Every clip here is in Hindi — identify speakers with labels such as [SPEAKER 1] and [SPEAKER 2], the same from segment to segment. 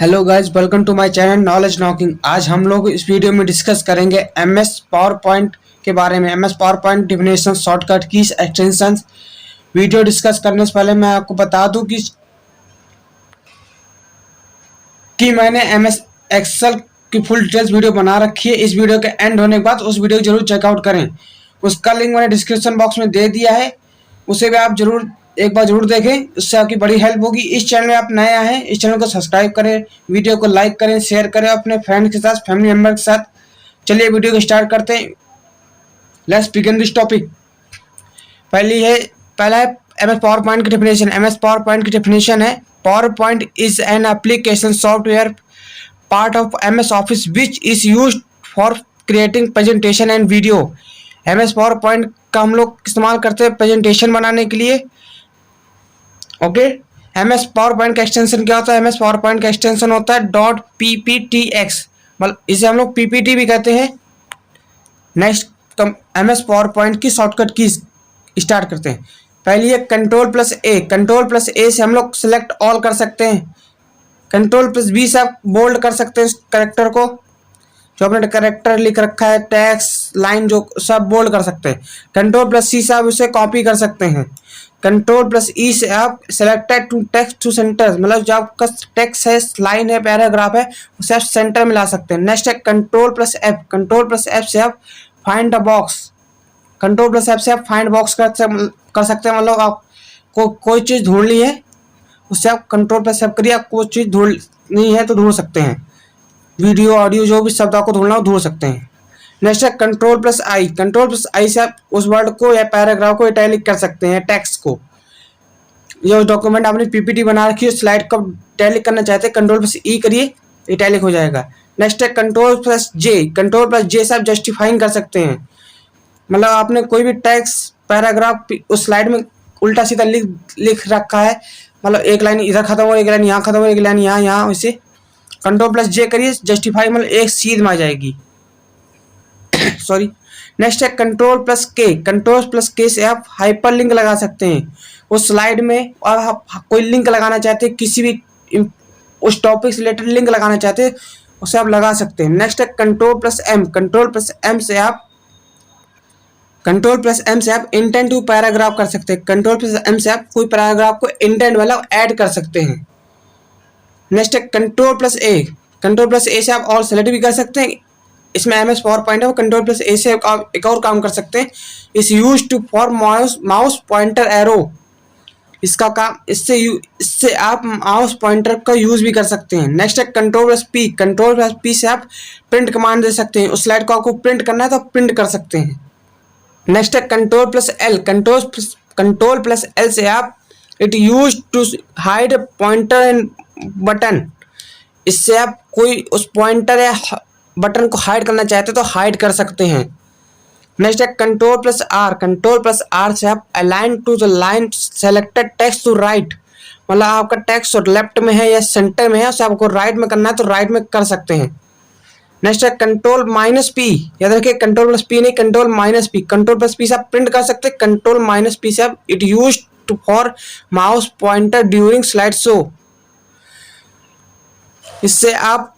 [SPEAKER 1] Hello guys, welcome to my channel knowledge knocking. आज हम लोग इस वीडियो में डिस्कस करेंगे एमएस पावर पॉइंट के बारे में। MS power point definition, shortcut keys, extensions. Video discuss करने से पहले मैं आपको बता दूं कि मैंने एमएस एक्सेल की फुल डिटेल्स वीडियो बना रखी है। इस वीडियो के एंड होने के बाद उस वीडियो को जरूर चेकआउट करें। उसका लिंक मैंने डिस्क्रिप्शन बॉक्स में दे दिया है, उसे भी आप जरूर एक बार जरूर देखें, उससे आपकी बड़ी हेल्प होगी। इस चैनल में आप नए आए हैं, इस चैनल को सब्सक्राइब करें, वीडियो को लाइक करें, शेयर करें अपने फ्रेंड के साथ, फैमिली मेंबर के साथ। चलिए वीडियो को स्टार्ट करते हैं। Let's begin this topic. पहला है एमएस पावर पॉइंट की डेफिनेशन। एमएस पावर पॉइंट की डेफिनेशन है, power point is an application software part of MS office which is used for creating presentation and video. MS power point का हम लोग इस्तेमाल करते हैं प्रेजेंटेशन बनाने के लिए। ओके, एमएस पावर पॉइंट का एक्सटेंशन क्या होता है? एमएस पावर पॉइंट का एक्सटेंशन होता है .pptx, मतलब इसे हम लोग पीपीटी भी कहते हैं। नेक्स्ट एमएस पावर पॉइंट की शॉर्टकट की स्टार्ट करते हैं। पहली है कंट्रोल+A। कंट्रोल+A से हम लोग सिलेक्ट ऑल कर सकते हैं। कंट्रोल+B से आप बोल्ड कर सकते हैं कैरेक्टर को, जो आपने कैरेक्टर लिख रखा है, टेक्स्ट लाइन जो सब बोल्ड कर सकते हैं। कंट्रोल+C से आप उसे कॉपी कर सकते हैं। कंट्रोल+E से आप selected to text to centre, मतलब जो आपका टेक्स्ट है, लाइन है, पैराग्राफ है, उसे आप सेंटर में ला सकते हैं। नेक्स्ट है कंट्रोल+F। कंट्रोल+F से आप फाइंड द बॉक्स। कंट्रोल+F से आप फाइंड बॉक्स कर सकते हैं, मतलब आपको कोई चीज़ ढूंढनी है, उससे आप कंट्रोल+F करिए। आप कोई चीज़ ढूंढनी है तो ढूंढ सकते हैं, वीडियो, ऑडियो, जो भी शब्द आपको ढूंढना हो ढूंढ सकते हैं। नेक्स्ट है कंट्रोल+I। कंट्रोल+I से आप उस वर्ड को या पैराग्राफ को इटैलिक कर सकते हैं, टेक्स्ट को। ये डॉक्यूमेंट आपने पीपीटी बना रखी है, स्लाइड को इटैलिक करना चाहते हैं, कंट्रोल+E करिए, इटैलिक हो जाएगा। नेक्स्ट है कंट्रोल+J। कंट्रोल+J से आप जस्टिफाइंग कर सकते हैं, मतलब आपने कोई भी टेक्स्ट, पैराग्राफ उस स्लाइड में उल्टा सीधा लिख रखा है, मतलब एक लाइन इधर खत्म हो, एक लाइन यहाँ खत्म हो, एक लाइन यहाँ, वैसे कंट्रोल+J करिए, जस्टिफाई मतलब एक सीध में आ जाएगी। सॉरी। नेक्स्ट है कंट्रोल+K। कंट्रोल+K से आप हाइपर लिंक लगा सकते हैं उस स्लाइड में, और आप कोई लिंक लगाना चाहते हैं, किसी भी उस टॉपिक से रिलेटेड लिंक लगाना चाहते हैं, उसे आप लगा सकते हैं। नेक्स्ट है कंट्रोल+M। कंट्रोल+M से आप इंटेंट टू पैराग्राफ कर सकते हैं। कंट्रोल+M से आप कोई पैराग्राफ को इंटेंट मतलब ऐड कर सकते हैं। नेक्स्ट है कंट्रोल+A। कंट्रोल+A से आप ऑल सेलेक्ट भी कर सकते हैं। इसमें एमएस पावर पॉइंट है, कंट्रोल+A से आप एक और काम कर सकते हैं, is use to for mouse pointer arrow. इसका काम, इससे आप माउस पॉइंटर का यूज भी कर सकते हैं। नेक्स्ट है कंट्रोल+P। कंट्रोल+P से आप प्रिंट कमांड दे सकते हैं, उस स्लाइड को आपको प्रिंट करना है तो आप प्रिंट कर सकते हैं। नेक्स्ट है कंट्रोल+L। कंट्रोल+L से आप it use to hide pointer and button. इससे आप कोई उस पॉइंटर या बटन को हाइड करना चाहते तो हाइड कर सकते हैं। नेक्स्ट है कंट्रोल+R। कंट्रोल+R से आप align to the line selected text to right, मतलब आपका टेक्स्ट लेफ्ट में है या सेंटर में है, उसे आपको राइट में करना है तो राइट में कर सकते हैं। नेक्स्ट है कंट्रोल-P। याद रखिए कंट्रोल+P नहीं, कंट्रोल-P। कंट्रोल+P से आप प्रिंट कर सकते हैं। कंट्रोल-P से आप it use to for mouse pointer during slide show. इससे आप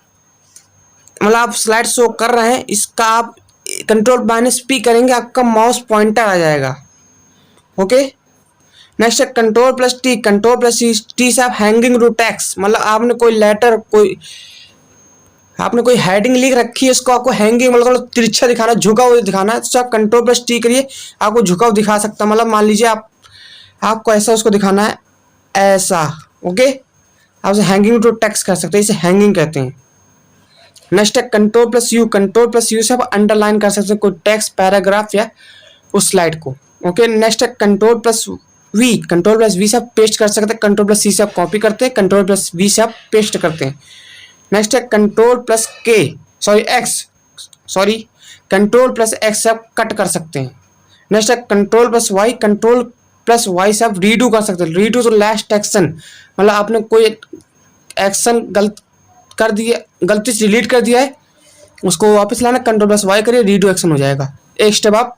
[SPEAKER 1] मतलब आप स्लाइड शो कर रहे हैं, इसका आप कंट्रोल-P करेंगे, आपका माउस पॉइंटर आ जाएगा। ओके। नेक्स्ट है कंट्रोल+T। कंट्रोल+T से आप हैंगिंग टू टेक्स्ट, मतलब आपने कोई लेटर, आपने कोई हेडिंग लिख रखी है, इसको आपको हैंगिंग मतलब तिरछा दिखाना, झुका हुआ दिखाना है, तो आप कंट्रोल+T करिए, आपको झुकाव दिखा सकता है। मतलब मान लीजिए आपको ऐसा उसको दिखाना है, ऐसा। ओके, आप उसे हैंगिंग टू टेक्स्ट कर सकते हैं, इसे हैंगिंग कहते हैं। नेक्स्ट है कंट्रोल+U। कंट्रोल+U से आप अंडरलाइन कर सकते हैं कोई टेक्स्ट, पैराग्राफ या उस स्लाइड को। ओके। नेक्स्ट है कंट्रोल+V। कंट्रोल+V से आप पेस्ट कर सकते हैं। कंट्रोल+C से आप कॉपी करते हैं, कंट्रोल+V से आप पेस्ट करते हैं। नेक्स्ट है कंट्रोल+X से आप कट कर सकते हैं। नेक्स्ट है कंट्रोल+Y। कंट्रोल+Y से आप रीडू कर सकते हैं। रीडू तो लास्ट एक्शन, मतलब आपने कोई एक्शन गलत कर दिया, गलती से डिलीट कर दिया है, उसको वापस लाना, कंट्रोल+Y करिए, रीडू एक्शन हो जाएगा। एक स्टेप आप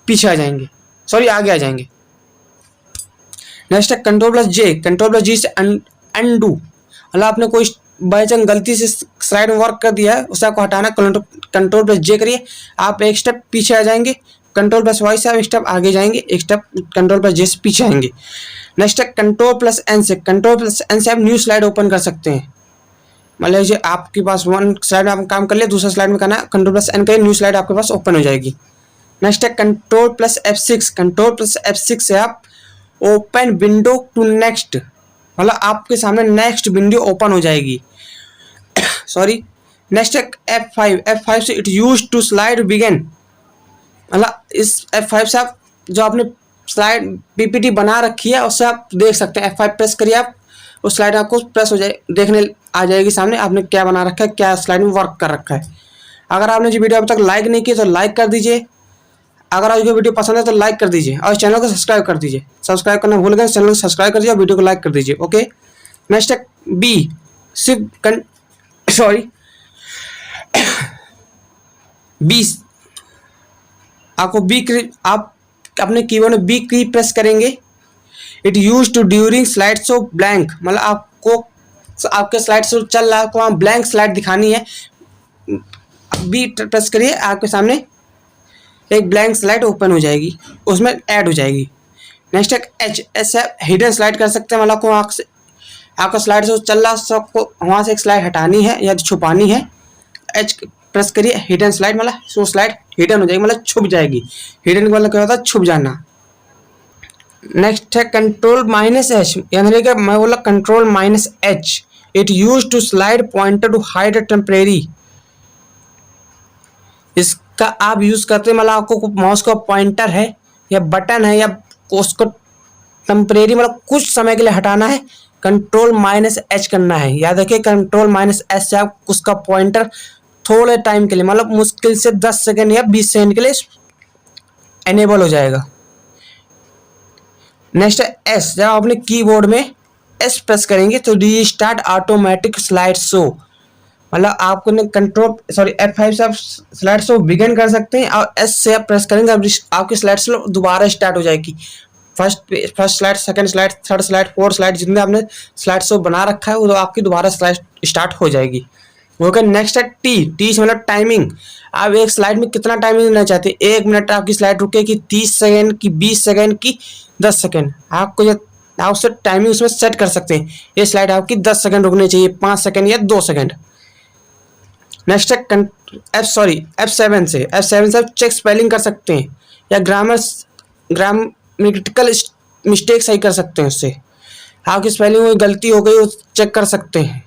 [SPEAKER 1] पीछे आ जाएंगे, सॉरी आगे आ जाएंगे। नेक्स्ट है कंट्रोल+J। कंट्रोल+G से अनडू, मतलब आपने कोई बाई चांस गलती से स्लाइड में वर्क कर दिया है उसे आपको हटाना, कंट्रोल प्लस जे करिए, आप एक स्टेप पीछे आ जाएंगे, कंट्रोल प्लस वाई से आप एक स्टेप आगे जाएंगे, एक स्टेप कंट्रोल प्लस जे से पीछे आएंगे। नेक्स्ट है कंट्रोल प्लस एन से, कंट्रोल प्लस एन से आप न्यू स्लाइड ओपन कर सकते हैं। मान लीजिए आपके पास वन स्लाइड में आप काम कर लिया, दूसरा स्लाइड में करना है, कंट्रोल प्लस एन करिए, न्यू स्लाइड आपके पास ओपन हो जाएगी। नेक्स्ट है control plus F6, control plus F6 से आप ओपन विंडो टू नेक्स्ट, मतलब आपके सामने नेक्स्ट विंडो ओपन हो जाएगी। सॉरी। नेक्स्ट है F5, F5 से it use to slide begin, मतलब इस F5 से आप जो आपने स्लाइड PPT बना रखी है उससे आप देख सकते हैं। F5 प्रेस करिए, आप उस स्लाइड आपको प्रेस हो जाए, देखने आ जाएगी सामने आपने क्या बना रखा है, क्या स्लाइड में वर्क कर रखा है। अगर आपने जो वीडियो अभी तक लाइक नहीं किया तो लाइक कर दीजिए, अगर आपको वीडियो पसंद है तो लाइक कर दीजिए और चैनल को सब्सक्राइब कर दीजिए। सब्सक्राइब करना भूल गए, चैनल को सब्सक्राइब कर दीजिए और वीडियो को लाइक कर दीजिए। ओके। नेक्स्ट है बी, सॉरी बी, आपको बी, आप अपने कीबोर्ड में बी की प्रेस करेंगे। It use to during slide show blank, मतलब आपको आपके स्लाइड शो चल रहा है, आपको वहाँ ब्लैंक स्लाइड दिखानी है, बी प्रेस करिए, आपके सामने एक ब्लैंक स्लाइड ओपन हो जाएगी, उसमें ऐड हो जाएगी। नेक्स्ट है एच, ऐसे हिडन स्लाइड कर सकते हैं, मतलब को आपका स्लाइड शो चल रहा है, सबको वहाँ से एक स्लाइड हटानी है या छुपानी है, एच प्रेस करिए, हिडन स्लाइड, मतलब सो स्लाइड हिडन हो जाएगी, मतलब छुप जाएगी। हिडन का मतलब क्या होता है, छुप जाना। नेक्स्ट है कंट्रोल माइनस एच, यानी कि मैं बोला control minus H, it use to slide pointer to hide temporary, इसका आप यूज करते हैं, मतलब आपको माउस का पॉइंटर है या बटन है या उसको टेम्परेरी मतलब कुछ समय के लिए हटाना है, कंट्रोल माइनस एच करना है। याद रखिए कंट्रोल माइनस एच से आप उसका पॉइंटर थोड़े टाइम के लिए, मतलब मुश्किल से 10 सेकंड या 20 सेकंड के लिए एनेबल हो जाएगा। नेक्स्ट है एस, जब आप अपने कीबोर्ड में एस प्रेस करेंगे तो रीस्टार्ट ऑटोमेटिक स्लाइड शो, मतलब आपको F5 से आप स्लाइड शो बिगिन कर सकते हैं और एस से आप प्रेस करेंगे आपकी स्लाइड शो दोबारा स्टार्ट हो जाएगी। First slide, second slide, third slide, fourth slide, जितने आपने स्लाइड शो बना रखा है वो तो आपकी दोबारा स्लाइड स्टार्ट हो जाएगी। ओके। नेक्स्ट है टी, टी से मतलब टाइमिंग, आप एक स्लाइड में कितना टाइमिंग देना चाहते हैं, 1 मिनट आपकी स्लाइड रुकेगी, 30 सेकंड की, 20 सेकंड की, 10 सेकंड, आपको आप उससे टाइमिंग उसमें सेट कर सकते हैं। ये स्लाइड आपकी 10 सेकंड रुकनी चाहिए, 5 सेकंड या 2 सेकंड। नेक्स्ट है F7 से आप चेक स्पेलिंग कर सकते हैं या ग्रामेटिकल मिस्टेक सही कर सकते हैं, उससे आपकी स्पेलिंग में गलती हो गई वो चेक कर सकते हैं,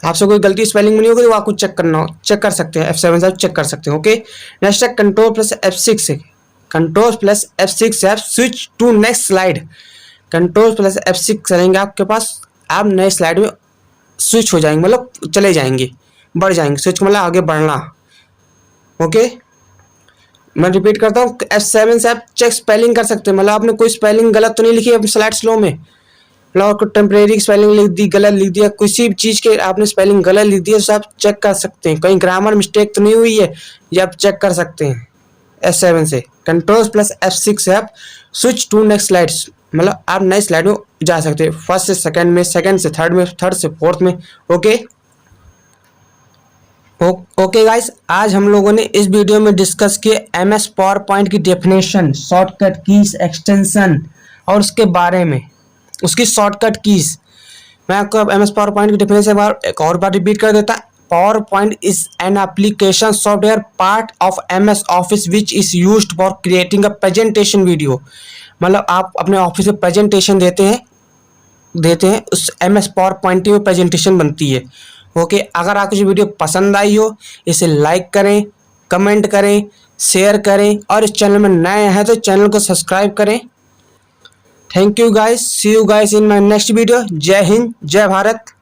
[SPEAKER 1] आपसे कोई गलती स्पेलिंग में नहीं होगी तो आपको चेक करना हो, चेक कर सकते हैं, F7 से आप चेक कर सकते हैं। ओके। नेक्स्ट है कंट्रोल प्लस F6 से, कंट्रोल प्लस F6 से आप switch to next slide, control plus F6 करेंगे आपके पास, आप नए स्लाइड में स्विच हो जाएंगे, मतलब चले जाएंगे, बढ़ जाएंगे, स्विच मतलब आगे बढ़ना। ओके। मैं रिपीट करता हूँ, F7 से आप चेक स्पेलिंग कर सकते हैं, मतलब आपने कोई स्पेलिंग गलत तो नहीं लिखी अपनी स्लाइड स्लो में, मतलब को टेम्परेरी स्पेलिंग लिख दी, गलत लिख दिया, किसी भी चीज़ के आपने स्पेलिंग गलत लिख दिया तो आप चेक कर सकते हैं, कहीं ग्रामर मिस्टेक तो नहीं हुई है, ये आप चेक कर सकते हैं F7 से। कंट्रोल प्लस F6 से आप स्विच टू नेक्स्ट स्लाइड्स, मतलब आप नए स्लाइड में जा सकते हैं, फर्स्ट से सेकंड में, सेकंड से थर्ड में, थर्ड से फोर्थ में। ओके। ओके गाइस, आज हम लोगों ने इस वीडियो में डिस्कस किया MS पावर पॉइंट की डेफिनेशन, शॉर्टकट कीज, एक्सटेंशन और उसके बारे में, उसकी शॉर्टकट कीज। मैं आपको अब MS पावर पॉइंट की डेफिनेशन एक और बार रिपीट कर देता। Power point is an application software part of MS office which is used for creating a presentation video, मतलब आप अपने ऑफिस में प्रेजेंटेशन देते हैं उस MS पावर पॉइंट में प्रेजेंटेशन बनती है। ओके। अगर आपको ये वीडियो पसंद आई हो इसे लाइक करें, कमेंट करें, शेयर करें और इस चैनल में नए हैं तो चैनल को सब्सक्राइब करें। Thank you guys, see you guys in my next video. जय हिंद, जय भारत।